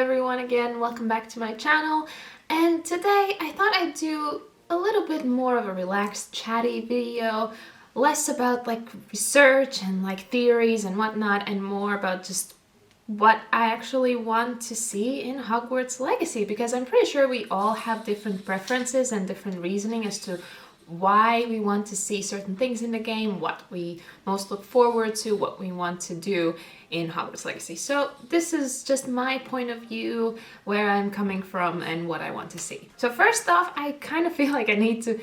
everyone again, welcome back to my channel. And today I thought I'd do a little bit more of a relaxed, chatty video, less about like research and like theories and whatnot, and more about just what I actually want to see in Hogwarts Legacy, because I'm pretty sure we all have different preferences and different reasoning as to why we want to see certain things in the game, what we most look forward to, what we want to do in Hogwarts Legacy. So this is just my point of view, where I'm coming from and what I want to see. So first off, I kind of feel like I need to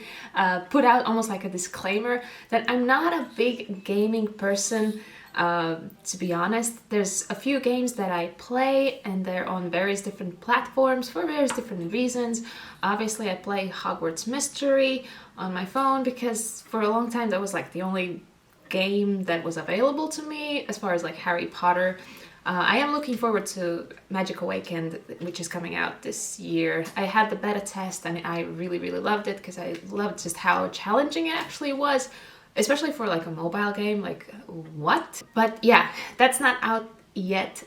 put out almost like a disclaimer that I'm not a big gaming person. To be honest, there's a few games that I play and they're on various different platforms for various different reasons. Obviously I play Hogwarts Mystery on my phone because for a long time that was like the only game that was available to me as far as like Harry Potter. I am looking forward to Magic Awakened, which is coming out this year. I had the beta test and I really loved it because I loved just how challenging it actually was. Especially for like a mobile game, like what? But yeah, that's not out yet.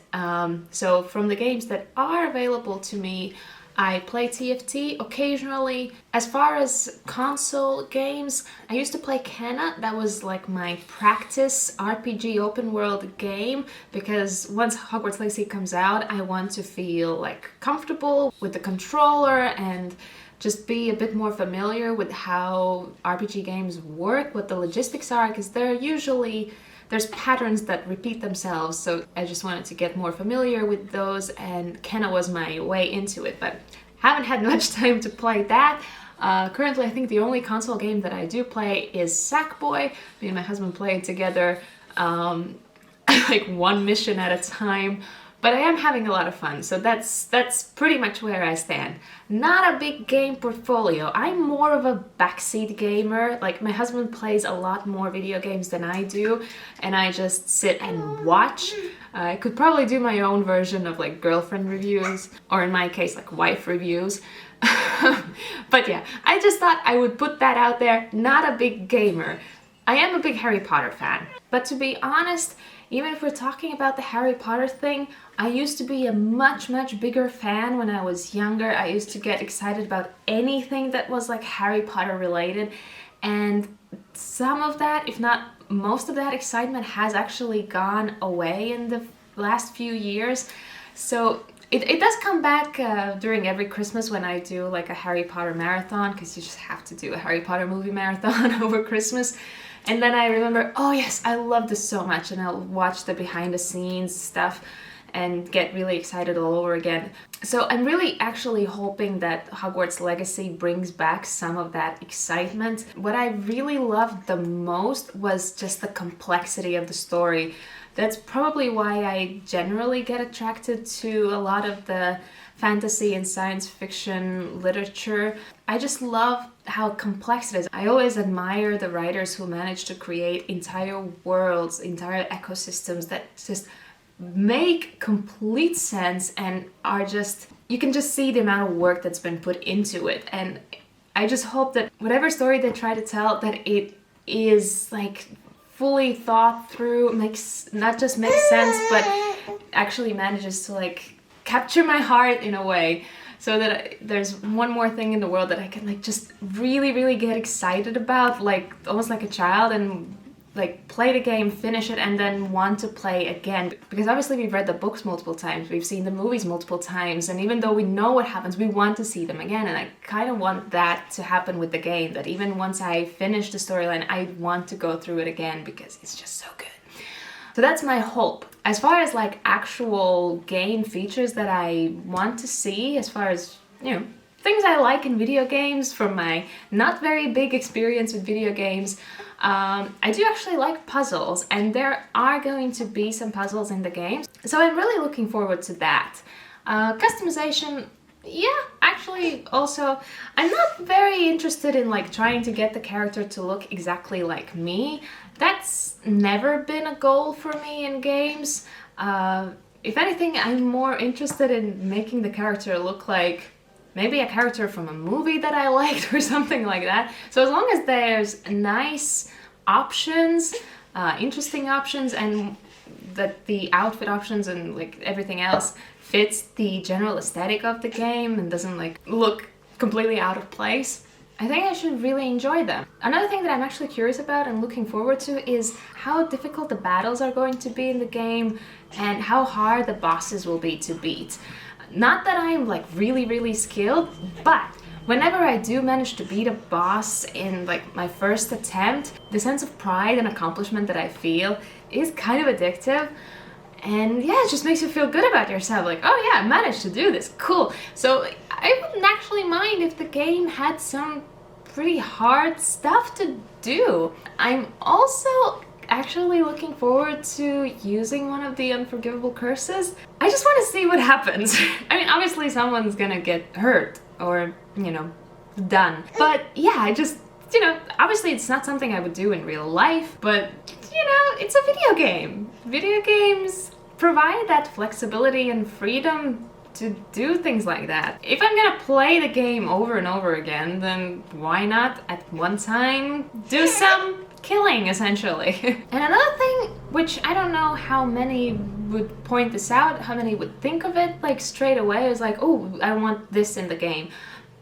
So from the games that are available to me, I play TFT occasionally. As far as console games, I used to play Kenna. That was like my practice RPG open world game, because once Hogwarts Legacy comes out, I want to feel like comfortable with the controller and just be a bit more familiar with how RPG games work, what the logistics are, because there's patterns that repeat themselves, so I just wanted to get more familiar with those, and Kenna was my way into it, but haven't had much time to play that. Currently, I think the only console game that I do play is Sackboy. Me and my husband play it together, like one mission at a time. But I am having a lot of fun, so that's pretty much where I stand. Not a big game portfolio. I'm more of a backseat gamer. Like, my husband plays a lot more video games than I do, and I just sit and watch. I could probably do my own version of like girlfriend reviews, or in my case, like wife reviews. But yeah, I just thought I would put that out there. Not a big gamer. I am a big Harry Potter fan, but to be honest, even if we're talking about the Harry Potter thing, I used to be a much bigger fan when I was younger. I used to get excited about anything that was like Harry Potter related, and some of that, if not most of that excitement, has actually gone away in the last few years. So it does come back during every Christmas when I do like a Harry Potter marathon, because you just have to do a Harry Potter movie marathon over Christmas. And then I remember, oh yes, I love this so much, and I'll watch the behind the scenes stuff and get really excited all over again. So I'm really actually hoping that Hogwarts Legacy brings back some of that excitement. What I really loved the most was just the complexity of the story. That's probably why I generally get attracted to a lot of the fantasy and science fiction literature. I just love how complex it is. I always admire the writers who manage to create entire worlds, entire ecosystems that just make complete sense and are just, you can just see the amount of work that's been put into it. And I just hope that whatever story they try to tell, that it is like fully thought through, not just makes sense, but actually manages to like capture my heart in a way, so that there's one more thing in the world that I can like just really get excited about, like almost like a child, and like play the game, finish it, and then want to play again. Because obviously we've read the books multiple times, we've seen the movies multiple times, and even though we know what happens, we want to see them again. And I kind of want that to happen with the game, that even once I finish the storyline, I want to go through it again because it's just so good. So that's my hope. As far as like actual game features that I want to see, as far as, you know, things I like in video games from my not very big experience with video games, I do actually like puzzles, and there are going to be some puzzles in the game. So I'm really looking forward to that. Customization, yeah, actually also, I'm not very interested in like trying to get the character to look exactly like me. That's never been a goal for me in games. If anything, I'm more interested in making the character look like maybe a character from a movie that I liked or something like that. So as long as there's nice options, interesting options, and that the outfit options and like everything else fits the general aesthetic of the game and doesn't like look completely out of place, I think I should really enjoy them. Another thing that I'm actually curious about and looking forward to is how difficult the battles are going to be in the game and how hard the bosses will be to beat. Not that I'm like really skilled, but whenever I do manage to beat a boss in like my first attempt, the sense of pride and accomplishment that I feel is kind of addictive. And yeah, it just makes you feel good about yourself, like, oh yeah, I managed to do this, cool. So I wouldn't actually mind if the game had some pretty hard stuff to do. I'm also actually looking forward to using one of the unforgivable curses. I just want to see what happens. I mean, obviously someone's gonna get hurt or, you know, done. But yeah, I just, you know, obviously it's not something I would do in real life, but you know, it's a video game. Video games provide that flexibility and freedom to do things like that. If I'm gonna play the game over and over again, then why not at one time do some killing, essentially. And another thing, which I don't know how many would point this out, how many would think of it like straight away, is like, oh, I want this in the game.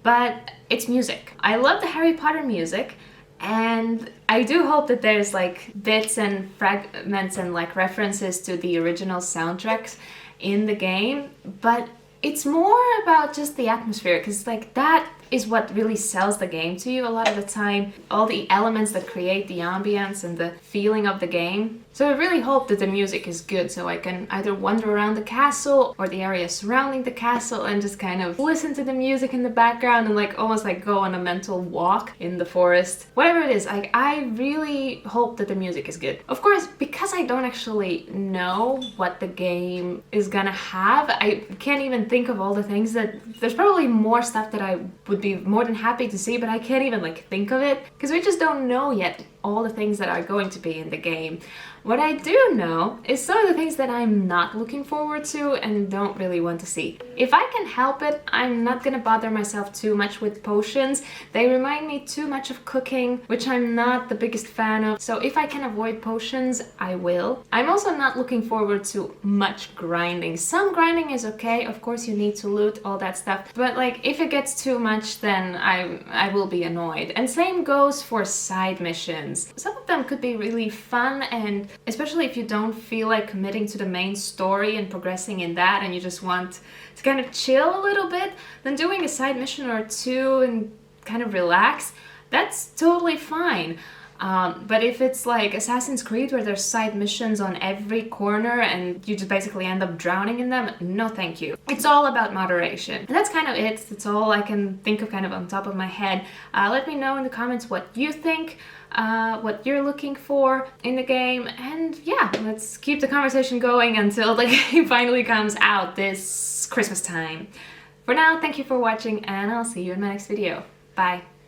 But it's music. I love the Harry Potter music, and I do hope that there's like bits and fragments and like references to the original soundtracks in the game, but it's more about just the atmosphere, because like that is what really sells the game to you a lot of the time. All the elements that create the ambience and the feeling of the game. So I really hope that the music is good, so I can either wander around the castle or the area surrounding the castle and just kind of listen to the music in the background and like almost like go on a mental walk in the forest. Whatever it is, like I really hope that the music is good. Of course, because I don't actually know what the game is gonna have, I can't even think of all the things that... There's probably more stuff that I would be more than happy to see, but I can't even like think of it because we just don't know yet all the things that are going to be in the game. What I do know is some of the things that I'm not looking forward to and don't really want to see. If I can help it, I'm not gonna bother myself too much with potions. They remind me too much of cooking, which I'm not the biggest fan of. So if I can avoid potions, I will. I'm also not looking forward to much grinding. Some grinding is okay, of course you need to loot, all that stuff. But like if it gets too much, then I will be annoyed. And same goes for side missions. Some of them could be really fun, and especially if you don't feel like committing to the main story and progressing in that and you just want to kind of chill a little bit, then doing a side mission or two and kind of relax, that's totally fine. But if it's like Assassin's Creed where there's side missions on every corner and you just basically end up drowning in them, no thank you. It's all about moderation. And that's kind of it. That's all I can think of kind of on top of my head. Let me know in the comments what you think, what you're looking for in the game, and yeah, let's keep the conversation going until the game finally comes out this Christmas time. For now, thank you for watching and I'll see you in my next video. Bye!